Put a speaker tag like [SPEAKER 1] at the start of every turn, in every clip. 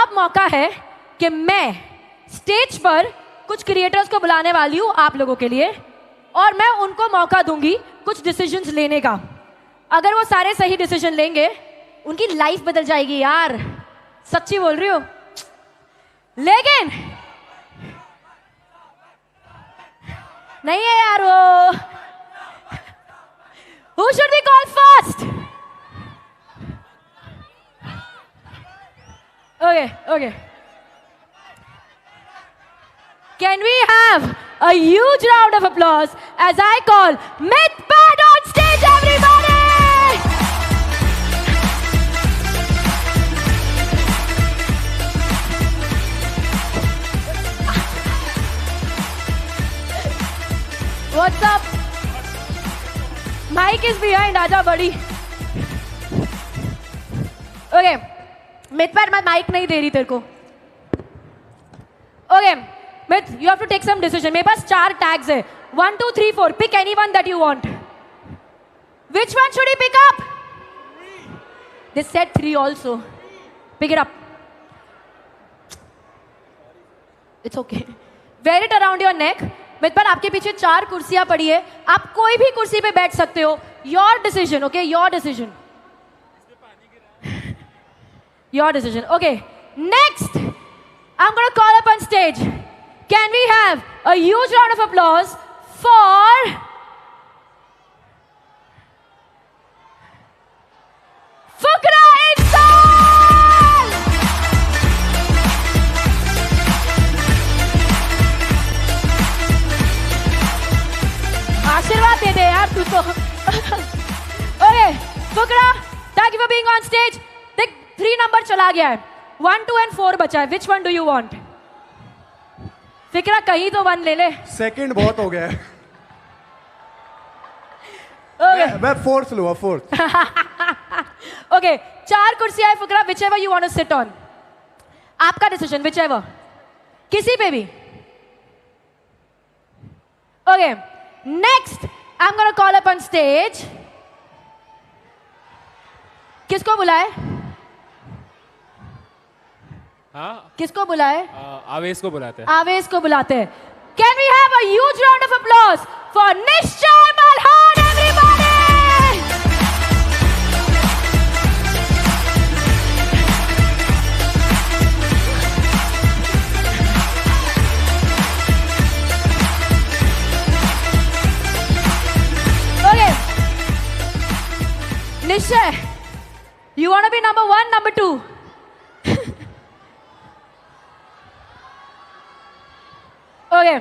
[SPEAKER 1] अब मौका है कि मैं स्टेज पर कुछ क्रिएटर्स को बुलाने वाली हूँ आप लोगों के लिए, और मैं उनको मौका दूंगी कुछ डिसीजंस लेने का। अगर वो सारे सही डिसीजन लेंगे, उनकी लाइफ बदल जाएगी यार, सच्ची बोल रही हूँ। लेकिन नहीं है यार वो। Who should we call first? Okay. Can we have a huge round of applause as I call Mithpad on stage, everybody! What's up? Mic is behind, आजा बड़ी। Okay, Mithpad मैं mic नहीं दे रही तेरे को। Okay, Mith, you have to take some decision. मेरे पास 4 tags है, 1, 2, 3, 4. Pick anyone that you want. Which one should he pick up? 3. They said 3 also. Pick it up. It's okay. Wear it around your neck. Mithpad, आपके पीछे 4 कुर्सियां पड़ी है, आप कोई भी कुर्सी पे बैठ सकते हो। Your decision, okay? Your decision. Your decision. Okay. Next, I'm gonna call up on stage. Can we have a huge round of applause for Fuqra Insan! आशीर्वाद दे दे यार तू तो। Okay, Fuqra, thank you for being on stage. देख 3 number चला गया है, 1, 2 and 4 बचा है। Which one do you want? फिक्रा कहीं तो 1 ले ले।
[SPEAKER 2] सेकंड बहुत हो गया है।
[SPEAKER 1] Okay.
[SPEAKER 2] मैं फोर्थ लूँगा, फोर्थ।
[SPEAKER 1] Okay, 4 कुर्सियां है फुकरा, whichever you want to sit on. आपका डिसीजन, whichever. किसी पे भी। Okay, next I'm gonna call up on stage. किसको बुलाए?
[SPEAKER 3] हाँ,
[SPEAKER 1] किसको बुलाए?
[SPEAKER 3] आवेश को बुलाते हैं।
[SPEAKER 1] आवेश को बुलाते हैं। Can we have a huge round of applause for Nishchay Malhan, everybody? Okay. Nishchay, you want to be number 1, number 2? Okay.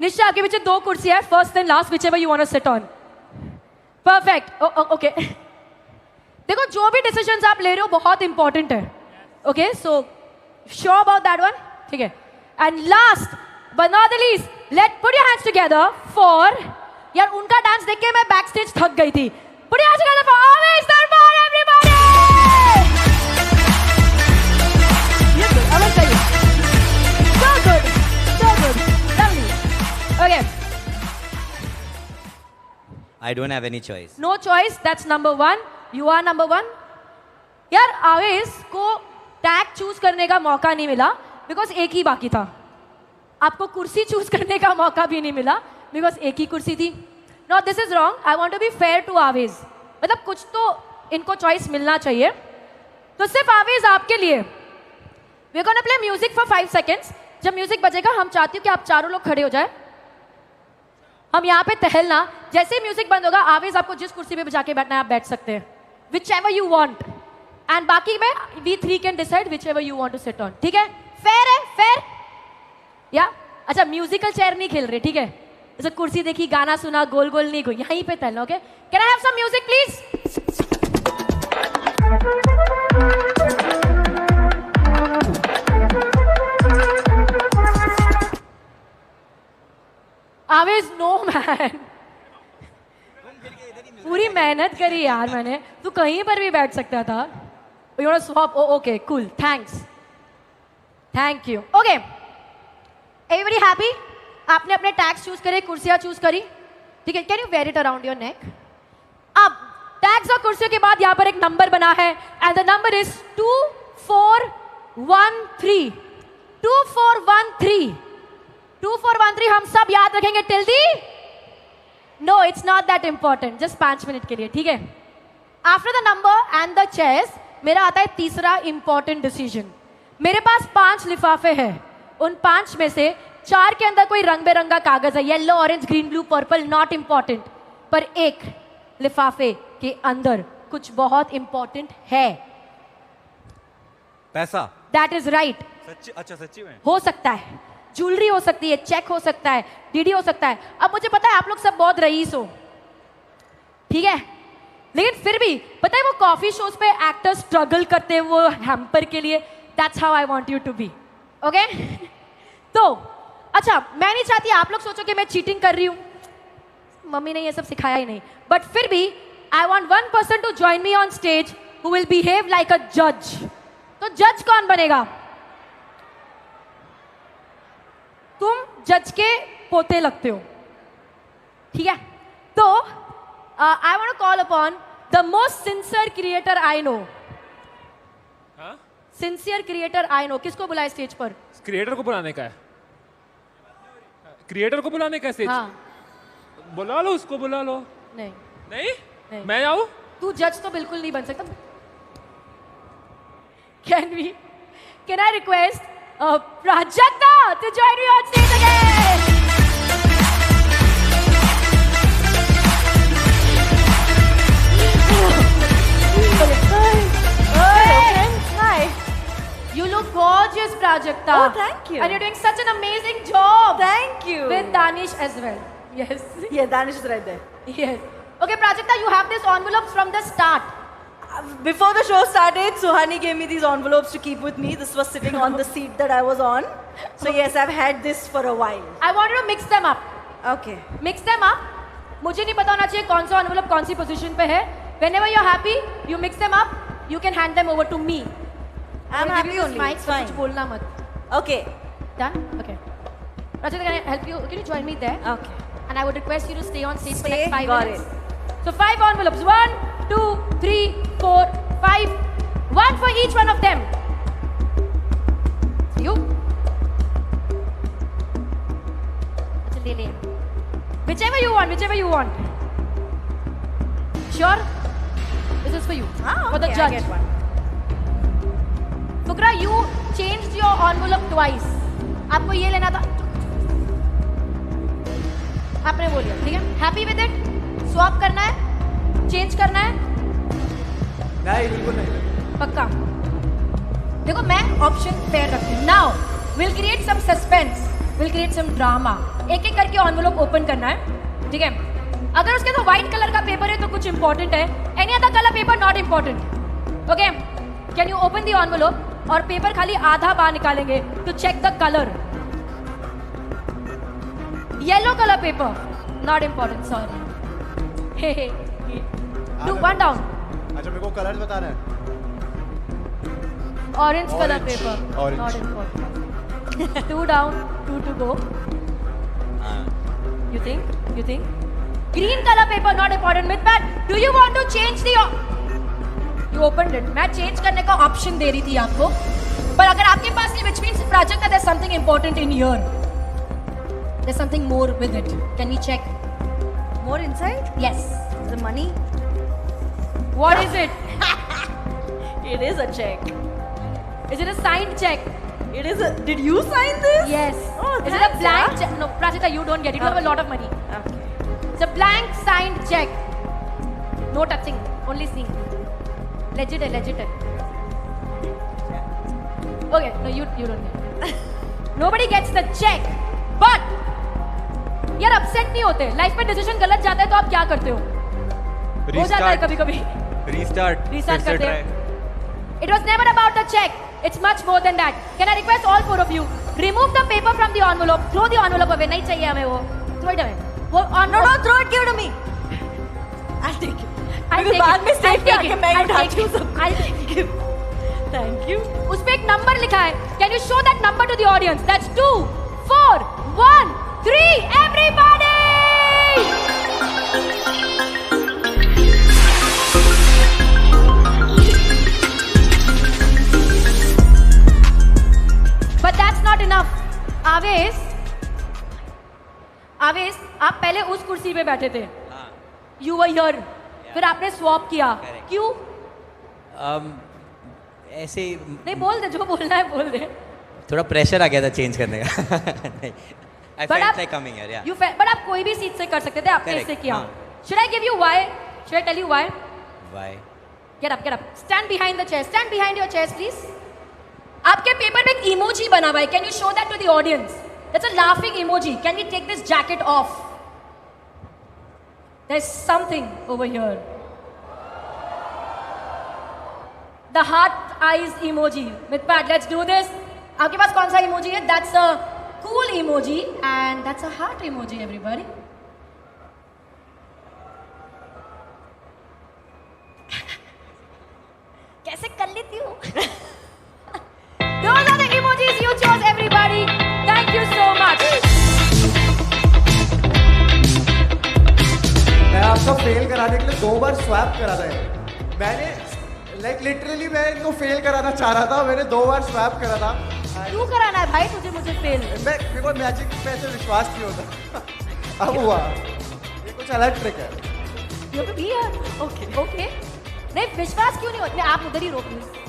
[SPEAKER 1] निश्चय आपके पीछे 2 कुर्सियां है, first and last, whichever you want to sit on. Perfect. Okay. देखो जो भी decisions आप ले रहे हो बहुत इंपॉर्टेंट है. Okay, so sure about that one? ठीक है. And last but not the least, put your hands together for, यार उनका डांस देख के मैं बैक स्टेज थक गई थी. Put your hands together for Aवेश दरबार, everybody! Yes, Aवेश चाहिए. So good. Lovely. Okay.
[SPEAKER 4] I don't have any choice.
[SPEAKER 1] No choice. That's number 1. You are number 1. यार आवेश को टैग चूज करने का मौका नहीं मिला बिकॉज एक ही बाकी था. आपको कुर्सी चूज करने का मौका भी नहीं मिला बिकॉज एक ही कुर्सी थी. No, this is wrong. I want to be fair to Avesh. मतलब कुछ तो इनको चॉइस मिलना चाहिए. तो सिर्फ आवेश आपके लिए we are gonna play music for 5 seconds. जब म्यूजिक बजेगा हम चाहती हूँ कि आप चारों लोग खड़े हो जाए. हम यहाँ पे टहलना. जैसे ही म्यूजिक बंद होगा आवेश आपको जिस कुर्सी पे जाके बैठना है आप बैठ सकते हैं. whichever you want. एंड बाकी में we 3 can decide whichever you want to sit on. ठीक है? फेयर है? फेयर? या अच्छा म्यूजिकल चेयर नहीं खेल रहे, ठीक है? जैसे कुर्सी देखी, गाना सुना, गोल गोल नहीं गई, यहीं पे टहलना. Okay, can I have some music please? Avesh no man, पूरी मेहनत करी यार मैंने. तू कहीं पर भी बैठ सकता था. You want to swap? Okay cool, thanks, thank you. Okay, everybody happy? आपने अपने टैग्स चूज करे, कुर्सियां चूज करी, ठीक है? Can you wear it around your neck? अब टैग्स और कुर्सियों के बाद यहाँ पर एक नंबर बना है एंड द नंबर इज 2, 4, 1 3 2 4 1 3 2 4 1 3 हम सब याद रखेंगे till the no it's not that important just 5 minute के लिए ठीक है after the number and the chase मेरा आता है तीसरा इंपॉर्टेंट डिसीजन मेरे पास 5 लिफाफे हैं उन 5 में से 4 के अंदर कोई रंग बिरंगा कागज है yellow orange green blue purple not important पर एक लिफाफे के अंदर कुछ बहुत इंपॉर्टेंट है
[SPEAKER 4] पैसा
[SPEAKER 1] दैट इज राइट
[SPEAKER 4] सच्ची अच्छा सच्ची में
[SPEAKER 1] हो सकता है ज्वेलरी हो सकती है चेक हो सकता है डीडी हो सकता है अब मुझे पता है आप लोग सब बहुत रईस हो ठीक है लेकिन फिर भी पता है वो कॉफी शोज पे एक्टर्स स्ट्रगल करते हैं वो हैम्पर के लिए that's how I want you to be okay तो अच्छा मैं नहीं चाहती आप लोग सोचो कि मैं चीटिंग कर रही हूँ मम्मी ने ये सब सिखाया ही नहीं बट फिर भी I want 1 person to join me on stage who will behave like a जज तो जज कौन बनेगा तुम जज के पोते लगते हो ठीक है तो I want to call upon the most sincere creator I know
[SPEAKER 3] हाँ
[SPEAKER 1] सिंसियर क्रिएटर आई नो किसको बुलाए स्टेज पर
[SPEAKER 3] क्रिएटर को बुलाने का है क्रिएटर को बुलाने का है स्टेज
[SPEAKER 1] हाँ
[SPEAKER 3] बुला लो उसको बुला लो
[SPEAKER 1] नहीं
[SPEAKER 3] नहीं,
[SPEAKER 1] नहीं।
[SPEAKER 3] मैं आऊँ
[SPEAKER 1] तू जज तो बिल्कुल नहीं बन सकता can I request Prajakta to join me on stage again
[SPEAKER 5] Hi.
[SPEAKER 1] You look gorgeous, Prajakta.
[SPEAKER 5] Oh, thank you.
[SPEAKER 1] And you're doing such an amazing job.
[SPEAKER 5] Thank you.
[SPEAKER 1] With Danish as well. Yes.
[SPEAKER 5] Yeah, Danish is right there.
[SPEAKER 1] Yes. Okay, Prajakta, you have these envelopes from the start.
[SPEAKER 5] Before the show started, Suhani gave me these envelopes to keep with me. This was sitting on the seat that I was on. So yes, I've had this for a while.
[SPEAKER 1] I wanted to mix them up.
[SPEAKER 5] Okay.
[SPEAKER 1] Mix them up. मुझे नहीं पता होना चाहिए कौन सा envelope कौन सी position पे है. Whenever you're happy, you mix them up. You can hand them over to me.
[SPEAKER 5] I'm
[SPEAKER 1] I'll give
[SPEAKER 5] happy
[SPEAKER 1] you this
[SPEAKER 5] only.
[SPEAKER 1] mic,
[SPEAKER 5] It's
[SPEAKER 1] so
[SPEAKER 5] fine.
[SPEAKER 1] कुछ बोलना मत.
[SPEAKER 5] Okay.
[SPEAKER 1] Done? Okay. Prajakta, can I help you? Can you join me there?
[SPEAKER 5] Okay.
[SPEAKER 1] And I would request you to stay on stage for
[SPEAKER 5] Stay,
[SPEAKER 1] like 5
[SPEAKER 5] got
[SPEAKER 1] minutes. So 5 envelopes. 1, 2, 3, 4, 5. 1 for each one of them. You. ले ले. Whichever you want. Whichever you want. Sure. This is for you.
[SPEAKER 5] Ah,
[SPEAKER 1] for the
[SPEAKER 5] okay,
[SPEAKER 1] judge.
[SPEAKER 5] I get one.
[SPEAKER 1] Fukra, you changed your envelope twice. आपको ये लेना था. आपने बोल दिया, ठीक है? Happy with it? Swap करना है? Change करना है?
[SPEAKER 2] नहीं बिल्कुल नहीं
[SPEAKER 1] पक्का. देखो मैं ऑप्शन फेयर रखती हूँ. Now we'll create some suspense. We'll create some drama. एक एक करके envelope open करना है, ठीक है? अगर उसके तो white color का पेपर है तो कुछ important है. Any other color paper not important. Okay? Can you open the envelope? और पेपर खाली आधा बाहर निकालेंगे to check the color. Yellow color paper not important. Sorry. Hey. Do one down.
[SPEAKER 2] अच्छा मेरे को कलर बताना है
[SPEAKER 1] Orange color
[SPEAKER 2] Orange.
[SPEAKER 1] paper.
[SPEAKER 2] Orange.
[SPEAKER 1] Not important. 2 down, 2 to go. You think? Green color paper not important. Mithpat, do you want to change the? You opened it. मैं change करने का option दे रही थी आपको. पर अगर आपके पास नहीं, which means Prajakta, there's something important in here. There's something more with it. Can we check?
[SPEAKER 5] More inside?
[SPEAKER 1] Yes.
[SPEAKER 5] The money?
[SPEAKER 1] What is it?
[SPEAKER 5] It is a check.
[SPEAKER 1] Is it a signed check?
[SPEAKER 5] It is a. Did you sign this?
[SPEAKER 1] Yes.
[SPEAKER 5] Oh,
[SPEAKER 1] Is it a
[SPEAKER 5] thanks,
[SPEAKER 1] blank
[SPEAKER 5] yeah.
[SPEAKER 1] check? No, Prajakta, you don't get it. You have a
[SPEAKER 5] Okay.
[SPEAKER 1] lot of money.
[SPEAKER 5] Okay.
[SPEAKER 1] It's a blank signed check. No touching, only seeing. Legit है. Okay, no, you don't get it. Nobody gets the check. But यार upset नहीं होते. Life में decision गलत जाता है तो आप क्या करते हो? हो जाता है कभी-कभी.
[SPEAKER 4] Restart.
[SPEAKER 1] Restart करते हैं. It was never about the check. It's much more than that. Can I request all 4 of you remove the paper from the envelope? Throw the envelope away. नहीं चाहिए हमें वो. Throw it away. वो
[SPEAKER 5] No, throw it. Give it to me. I'll take it. Because बाद में stage पे आके मैं ही उठाती हूँ सब.
[SPEAKER 1] I'll take it.
[SPEAKER 5] Thank you.
[SPEAKER 1] उस पे एक नंबर लिखा है. Can you show that number to the audience? That's 2, 4, 1, 3. Everybody! enough. आवेश, आप पहले उस कुर्सी पे बैठे थे.
[SPEAKER 4] हाँ.
[SPEAKER 1] You were here. फिर आपने swap किया.
[SPEAKER 4] Correct.
[SPEAKER 1] क्यों?
[SPEAKER 4] ऐसे
[SPEAKER 1] नहीं बोल दे, जो बोलना है बोल दे.
[SPEAKER 4] थोड़ा प्रेशर आ गया था चेंज करने का. नहीं. I
[SPEAKER 1] But
[SPEAKER 4] felt
[SPEAKER 1] आप-
[SPEAKER 4] like coming here. Yeah.
[SPEAKER 1] But आप कोई भी सीट से कर सकते थे, आपने
[SPEAKER 4] Correct,
[SPEAKER 1] इससे किया.
[SPEAKER 4] हाँ.
[SPEAKER 1] Should I give you why? Should I tell you why?
[SPEAKER 4] Why?
[SPEAKER 1] Get up, get up. Stand behind the chair. Stand behind your chairs, please. आपके पेपर में एक इमोजी बना हुआ है. Can you show that to the audience? That's a laughing emoji. Can we take this jacket off? There's something over here. The heart eyes emoji. Mitpat, let's do this. आपके पास कौन सा emoji है? That's a cool emoji and that's a heart emoji, everybody. कैसे कर लेती हूँ? Those are the emojis you chose, everybody. Thank you so much.
[SPEAKER 2] मैं आपको फेल कराने के लिए 2 बार स्वैप करा था. मैंने लाइक लिटरली मैं इनको फेल कराना चाह रहा था. मैंने 2 बार स्वैप करा था.
[SPEAKER 1] क्यों कराना है भाई तुझे मुझे फेल?
[SPEAKER 2] मैं मेरे को मैजिक पे ऐसे विश्वास नहीं होता. अब हुआ. ये कुछ अलग ट्रिक है.
[SPEAKER 1] You have to be here. Okay. Okay. नहीं विश्वास क्यों नहीं होता? नहीं, आप उधर ही रोक लीजिए.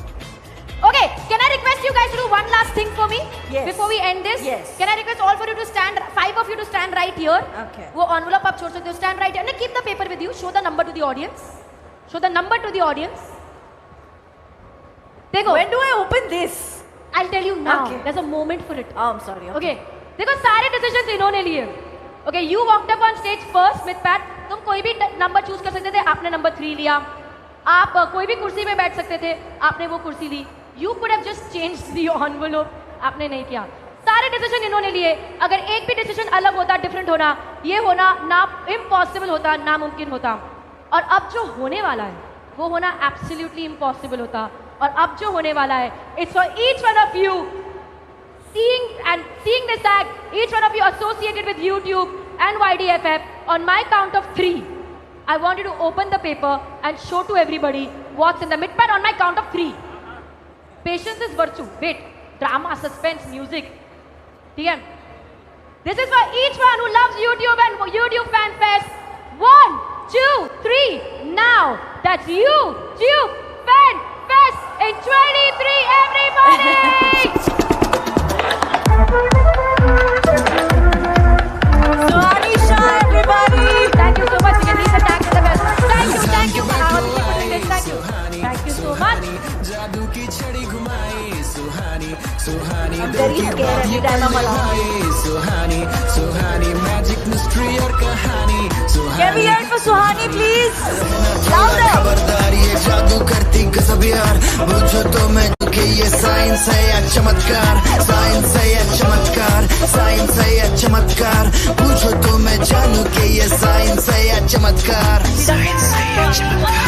[SPEAKER 1] Okay, can I request you guys to do one last thing for me?
[SPEAKER 5] Yes.
[SPEAKER 1] Before we end this?
[SPEAKER 5] Yes.
[SPEAKER 1] Can I request all for you to stand, 5 of you to stand right here?
[SPEAKER 5] Okay.
[SPEAKER 1] वो envelope आप छोड़ सकते हो, stand right here. No, keep the paper with you. Show the number to the audience. Show the number to the audience. देखो.
[SPEAKER 5] When do I open this?
[SPEAKER 1] I'll tell you now.
[SPEAKER 5] Okay.
[SPEAKER 1] There's a moment for it.
[SPEAKER 5] Oh, I'm sorry.
[SPEAKER 1] Okay. देखो सारे decisions इन्होंने लिए. Okay, you walked up on stage first, Smith Pat. तुम कोई भी number choose कर सकते थे, आपने नंबर 3 लिया. आप कोई भी कुर्सी पे बैठ सकते थे, आपने वो कुर्सी ली. You could have just changed the envelope. आपने नहीं किया. सारे डिसीजन इन्होंने लिए. अगर एक भी डिसीजन अलग होता, डिफरेंट होना, ये होना ना इम्पॉसिबल होता, नामुमकिन होता. और अब जो होने वाला है, वो होना एब्सोल्युटली इम्पॉसिबल होता. और अब जो होने वाला है, it's for each one of you. Seeing this act, each one of you associated with YouTube and YDFF, on my count of 3, I want you to open the paper and show to everybody what's in the midpad on my count of 3. Patience is virtue. Wait, drama, suspense, music. ठीक है? This is for each one who loves YouTube and YouTube Fan Fest. 1, 2, 3. Now that's YouTube Fan Fest in 23. Everybody.
[SPEAKER 5] Suhani Shah, everybody.
[SPEAKER 1] Thank you so much. You can leave the tag in the bell. Thank you for putting this. Thank you so much.
[SPEAKER 5] I'm very scared every time I'm alone. Can we hear it for Suhani, please? Louder.
[SPEAKER 6] खबरदार ये जादू करती गजब यार. बुझो तो मैं कि ये साइंस है या चमत्कार. साइंस है या चमत्कार. साइंस है या चमत्कार. बुझो तो मैं जानू कि ये साइंस है या चमत्कार. साइंस है या चमत्कार.